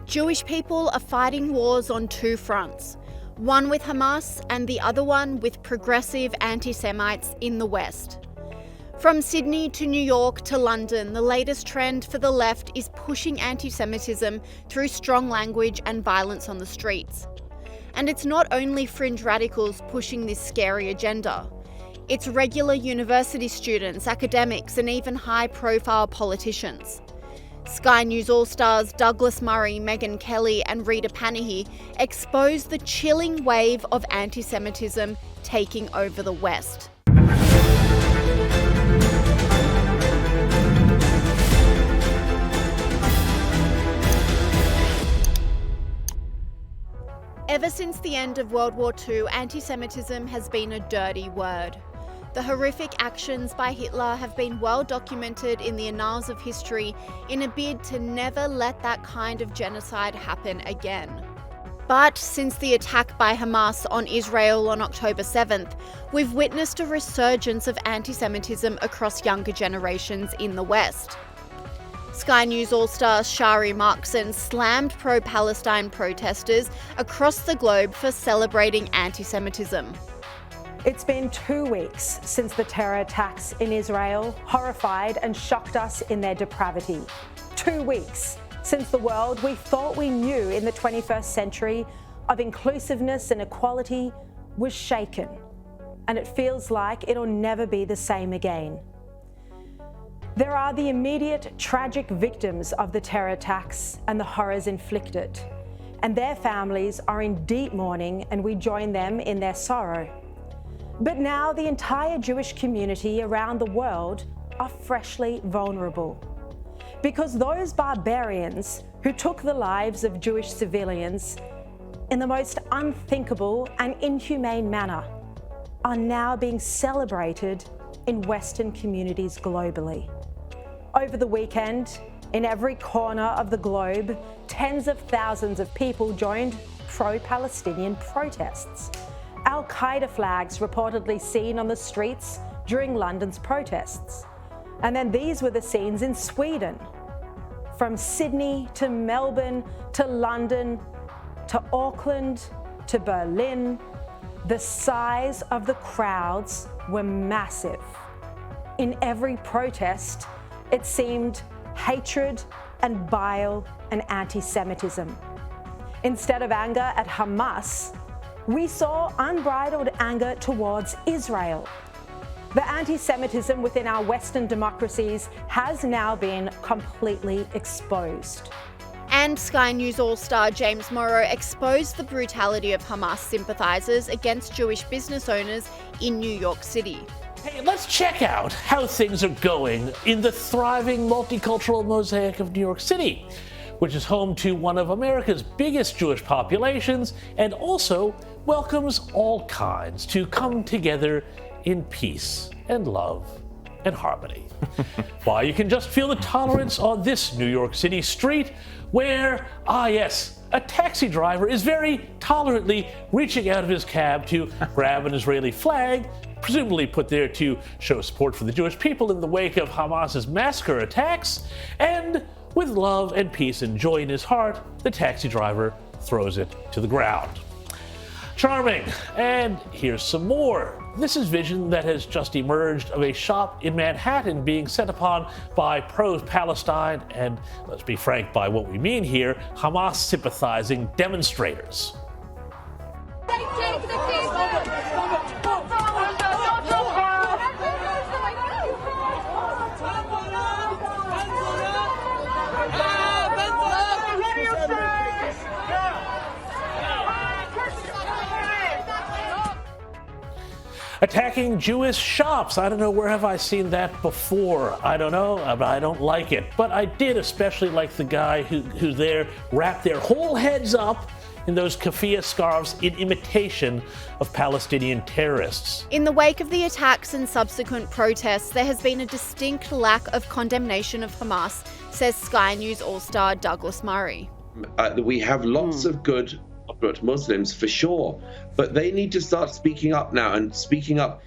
Jewish people are fighting wars on two fronts, one with Hamas and the other one with progressive anti-Semites in the West. From Sydney to New York to London, the latest trend for the left is pushing anti-Semitism through strong language and violence on the streets. And it's not only fringe radicals pushing this scary agenda. It's regular university students, academics, and even high-profile politicians. Sky News All-Stars Douglas Murray, Megyn Kelly and Rita Panhi exposed the chilling wave of anti-Semitism taking over the West. Ever since the end of World War II, anti-Semitism has been a dirty word. The horrific actions by Hitler have been well documented in the annals of history in a bid to never let that kind of genocide happen again. But since the attack by Hamas on Israel on October 7th, we've witnessed a resurgence of anti-Semitism across younger generations in the West. Sky News All-Star Shari Markson slammed pro-Palestine protesters across the globe for celebrating anti-Semitism. It's been 2 weeks since the terror attacks in Israel horrified and shocked us in their depravity. 2 weeks since the world we thought we knew in the 21st century of inclusiveness and equality was shaken, and it feels like it'll never be the same again. There are the immediate tragic victims of the terror attacks and the horrors inflicted, and their families are in deep mourning, and we join them in their sorrow. But now the entire Jewish community around the world are freshly vulnerable, because those barbarians who took the lives of Jewish civilians in the most unthinkable and inhumane manner are now being celebrated in Western communities globally. Over the weekend, in every corner of the globe, tens of thousands of people joined pro-Palestinian protests. Al-Qaeda flags reportedly seen on the streets during London's protests. And then these were the scenes in Sweden. From Sydney to Melbourne to London to Auckland to Berlin, the size of the crowds were massive. In every protest, it seemed hatred and bile and anti-Semitism. Instead of anger at Hamas, we saw unbridled anger towards Israel. The anti-Semitism within our Western democracies has now been completely exposed. And Sky News All-Star James Morrow exposed the brutality of Hamas sympathisers against Jewish business owners in New York City. Hey, let's check out how things are going in the thriving multicultural mosaic of New York City, which is home to one of America's biggest Jewish populations and also welcomes all kinds to come together in peace and love and harmony. Why, you can just feel the tolerance on this New York City street where, yes, a taxi driver is very tolerantly reaching out of his cab to grab an Israeli flag, presumably put there to show support for the Jewish people in the wake of Hamas's massacre attacks, and with love and peace and joy in his heart, the taxi driver throws it to the ground. Charming. And here's some more. This is vision that has just emerged of a shop in Manhattan being set upon by pro-Palestine and, let's be frank, by what we mean here, Hamas-sympathizing demonstrators. Attacking Jewish shops. I don't know, where have I seen that before? I don't know, but I don't like it. But I did especially like the guy who there wrapped their whole heads up in those keffiyeh scarves in imitation of Palestinian terrorists. In the wake of the attacks and subsequent protests, there has been a distinct lack of condemnation of Hamas, says Sky News All-Star Douglas Murray. We have lots of good Muslims for sure, but they need to start speaking up now and speaking up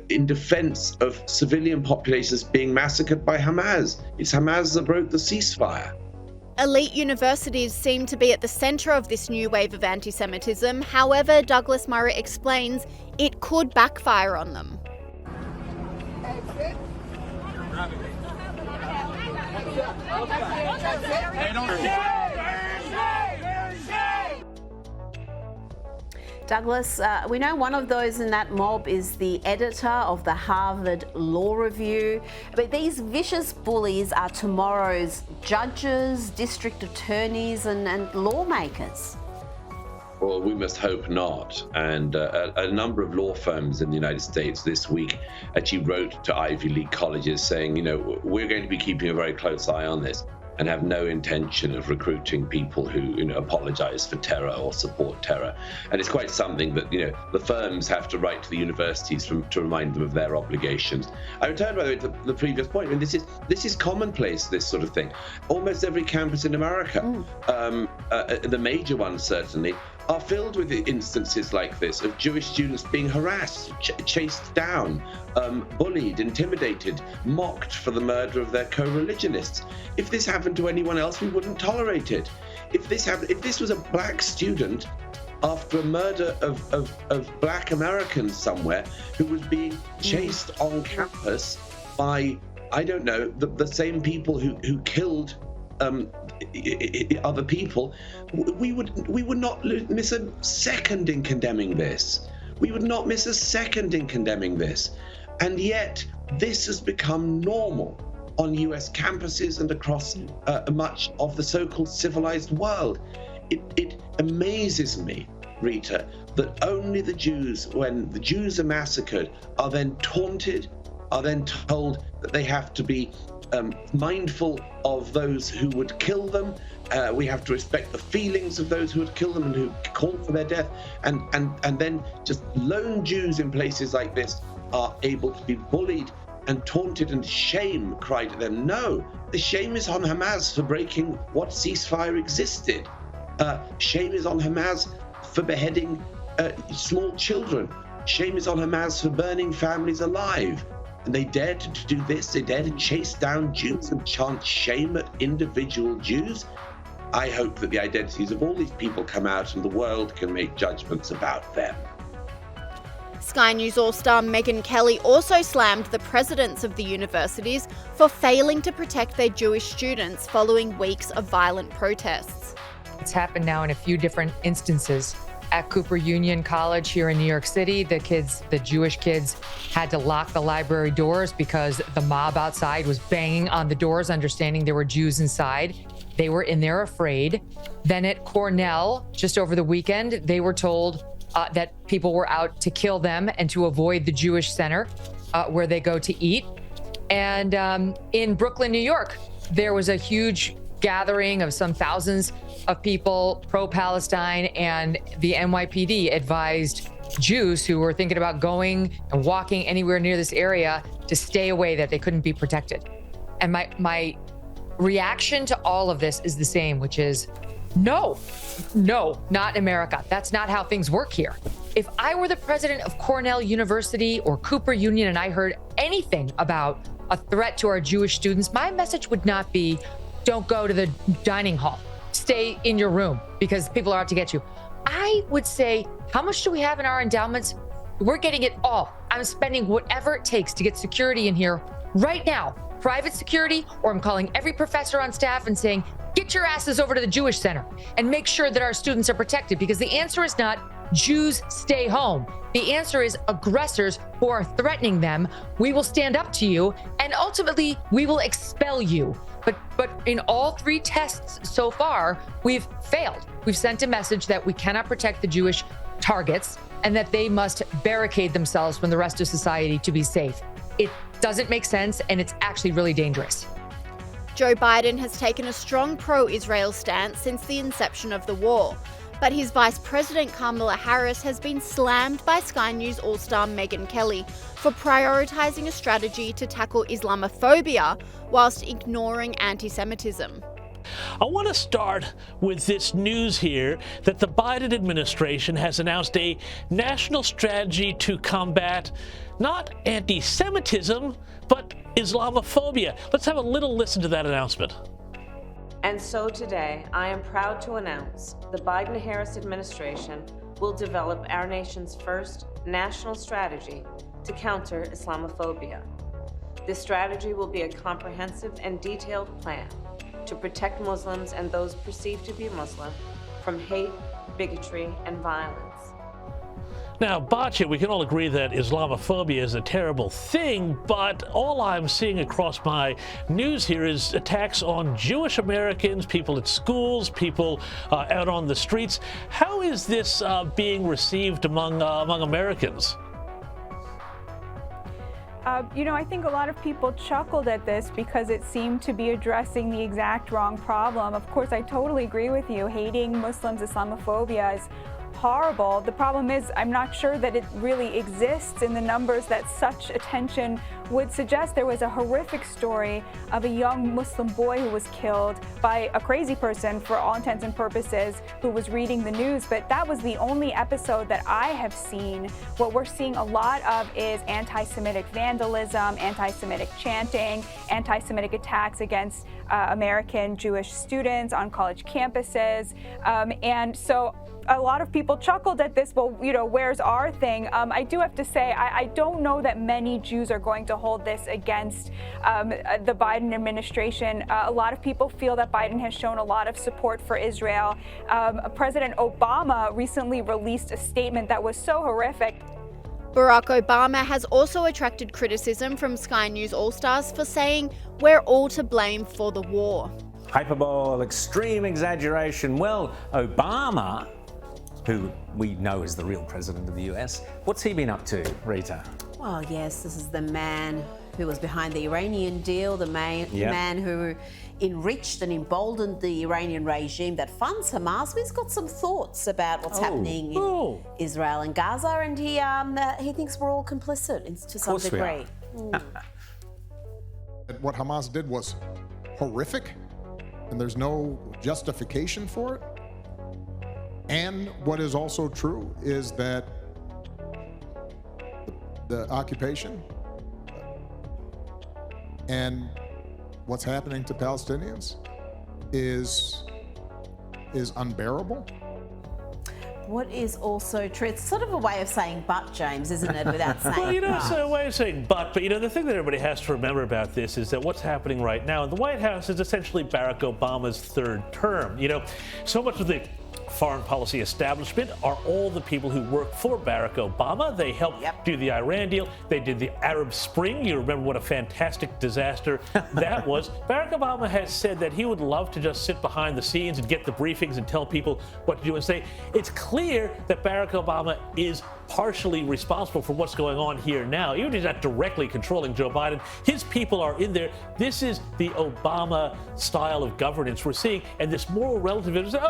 in defense of civilian populations being massacred by Hamas. It's Hamas that broke the ceasefire. Elite universities seem to be at the centre of this new wave of anti-Semitism. However, Douglas Murray explains it could backfire on them. Douglas, we know one of those in that mob is the editor of the Harvard Law Review, but these vicious bullies are tomorrow's judges, district attorneys and lawmakers. Well, we must hope not. And a number of law firms in the United States this week actually wrote to Ivy League colleges saying, we're going to be keeping a very close eye on this and have no intention of recruiting people who, apologize for terror or support terror. And it's quite something that, the firms have to write to the universities to remind them of their obligations. I return, by the way, to the previous point. I mean, this is commonplace, this sort of thing. Almost every campus in America, the major ones certainly, are filled with instances like this of Jewish students being harassed, chased down, bullied, intimidated, mocked for the murder of their co-religionists. If this happened to anyone else, we wouldn't tolerate it. If this was a black student after a murder of black Americans somewhere who was being chased on campus by, I don't know, the same people who killed other people, we would not miss a second in condemning this. We would not miss a second in condemning this. And yet, this has become normal on US campuses and across much of the so-called civilized world. It amazes me, Rita, that only the Jews, when the Jews are massacred, are then taunted, are then told that they have to be mindful of those who would kill them. We have to respect the feelings of those who would kill them and who called for their death. And then just lone Jews in places like this are able to be bullied and taunted and shame cried at them. No, the shame is on Hamas for breaking what ceasefire existed. Shame is on Hamas for beheading small children. Shame is on Hamas for burning families alive. And they dared to do this. They dared to chase down Jews and chant shame at individual Jews. I hope that the identities of all these people come out and the world can make judgments about them. Sky News All-Star Megyn Kelly also slammed the presidents of the universities for failing to protect their Jewish students following weeks of violent protests. It's happened now in a few different instances. At Cooper Union College here in New York City, the Jewish kids had to lock the library doors because the mob outside was banging on the doors, understanding there were Jews inside. They were in there afraid. Then at Cornell, just over the weekend, they were told that people were out to kill them and to avoid the Jewish center where they go to eat. And in Brooklyn, New York, there was a huge gathering of some thousands of people, pro-Palestine, and the NYPD advised Jews who were thinking about going and walking anywhere near this area to stay away, that they couldn't be protected. And my reaction to all of this is the same, which is no, not America. That's not how things work here. If I were the president of Cornell University or Cooper Union and I heard anything about a threat to our Jewish students, my message would not be, don't go to the dining hall. Stay in your room because people are out to get you. I would say, how much do we have in our endowments? We're getting it all. I'm spending whatever it takes to get security in here right now, private security, or I'm calling every professor on staff and saying, get your asses over to the Jewish Center and make sure that our students are protected, because the answer is not Jews stay home. The answer is aggressors who are threatening them. We will stand up to you and ultimately we will expel you. But in all three tests so far, we've failed. We've sent a message that we cannot protect the Jewish targets and that they must barricade themselves from the rest of society to be safe. It doesn't make sense, and it's actually really dangerous. Joe Biden has taken a strong pro-Israel stance since the inception of the war, but his Vice President Kamala Harris has been slammed by Sky News All-Star Megyn Kelly for prioritising a strategy to tackle Islamophobia whilst ignoring anti-Semitism. I want to start with this news here that the Biden administration has announced a national strategy to combat not anti-Semitism, but Islamophobia. Let's have a little listen to that announcement. And so today, I am proud to announce the Biden-Harris administration will develop our nation's first national strategy to counter Islamophobia. This strategy will be a comprehensive and detailed plan to protect Muslims and those perceived to be Muslim from hate, bigotry, and violence. Now, Batya, we can all agree that Islamophobia is a terrible thing, but all I'm seeing across my news here is attacks on Jewish Americans, people at schools, people out on the streets. How is this being received among Americans? I think a lot of people chuckled at this because it seemed to be addressing the exact wrong problem. Of course, I totally agree with you. Hating Muslims, Islamophobia is horrible. The problem is I'm not sure that it really exists in the numbers that such attention would suggest. There was a horrific story of a young Muslim boy who was killed by a crazy person for all intents and purposes who was reading the news, but that was the only episode that I have seen. What we're seeing a lot of is anti-Semitic vandalism, anti-Semitic chanting, anti-Semitic attacks against American Jewish students on college campuses, and so a lot of people chuckled at this. Well, where's our thing? I do have to say, I don't know that many Jews are going to hold this against the Biden administration. A lot of people feel that Biden has shown a lot of support for Israel. President Obama recently released a statement that was so horrific. Barack Obama has also attracted criticism from Sky News All-Stars for saying we're all to blame for the war. Hyperbole, extreme exaggeration. Well, Obama, who we know is the real president of the US, what's he been up to, Rita? Well, yes, this is the man who was behind the Iranian deal, the man who enriched and emboldened the Iranian regime that funds Hamas. He's got some thoughts about what's happening in Israel and Gaza, and he thinks we're all complicit to some degree. What Hamas did was horrific, and there's no justification for it. And what is also true is that the occupation and what's happening to Palestinians is unbearable. What is also true, it's sort of a way of saying but, James, isn't it, without saying Well, but. it's a way of saying but the thing that everybody has to remember about this is that what's happening right now in the White House is essentially Barack Obama's third term. So much of the foreign policy establishment are all the people who work for Barack Obama. They helped do the Iran deal. They did the Arab Spring. You remember what a fantastic disaster that was. Barack Obama has said that he would love to just sit behind the scenes and get the briefings and tell people what to do and say. It's clear that Barack Obama is partially responsible for what's going on here now. Even if he's not directly controlling Joe Biden, his people are in there. This is the Obama style of governance we're seeing, and this moral relativism.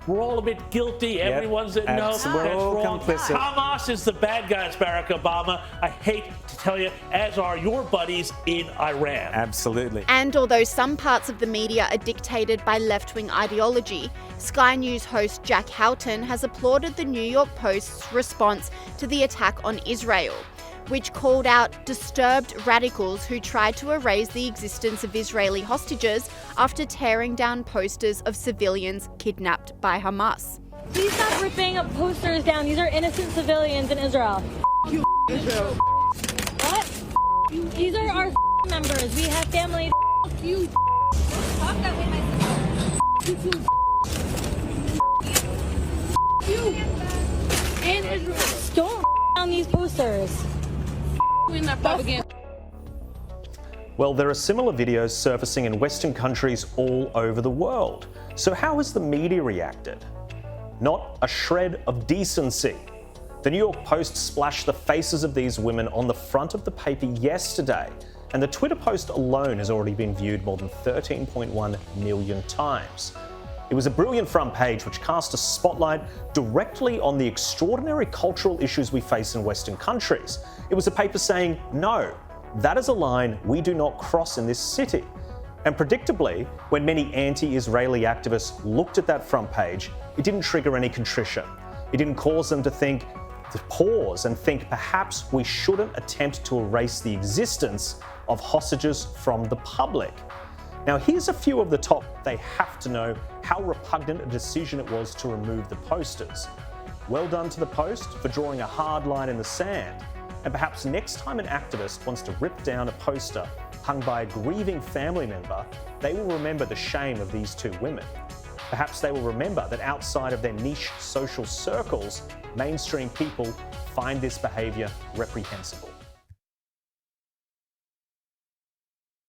We're all a bit guilty. Everyone's no, that's wrong. Complicit. Hamas is the bad guys, Barack Obama. I hate to tell you, as are your buddies in Iran. Absolutely. And although some parts of the media are dictated by left-wing ideology, Sky News host Jack Houghton has applauded the New York Post's response to the attack on Israel, which called out disturbed radicals who tried to erase the existence of Israeli hostages after tearing down posters of civilians kidnapped by Hamas. Please stop ripping up posters down. These are innocent civilians in Israel. You, Israel. What? These are our members. We have family. You. Talk that way, my sister. You. And Israel. Don't down these posters. In that propaganda. Well, there are similar videos surfacing in Western countries all over the world. So how has the media reacted? Not a shred of decency. The New York Post splashed the faces of these women on the front of the paper yesterday, and the Twitter post alone has already been viewed more than 13.1 million times. It was a brilliant front page which cast a spotlight directly on the extraordinary cultural issues we face in Western countries. It was a paper saying, no, that is a line we do not cross in this city. And predictably, when many anti-Israeli activists looked at that front page, it didn't trigger any contrition. It didn't cause them to pause and think perhaps we shouldn't attempt to erase the existence of hostages from the public. Now, here's a few of the top they have to know how repugnant a decision it was to remove the posters. Well done to the Post for drawing a hard line in the sand. And perhaps next time an activist wants to rip down a poster hung by a grieving family member, they will remember the shame of these two women. Perhaps they will remember that outside of their niche social circles, mainstream people find this behaviour reprehensible.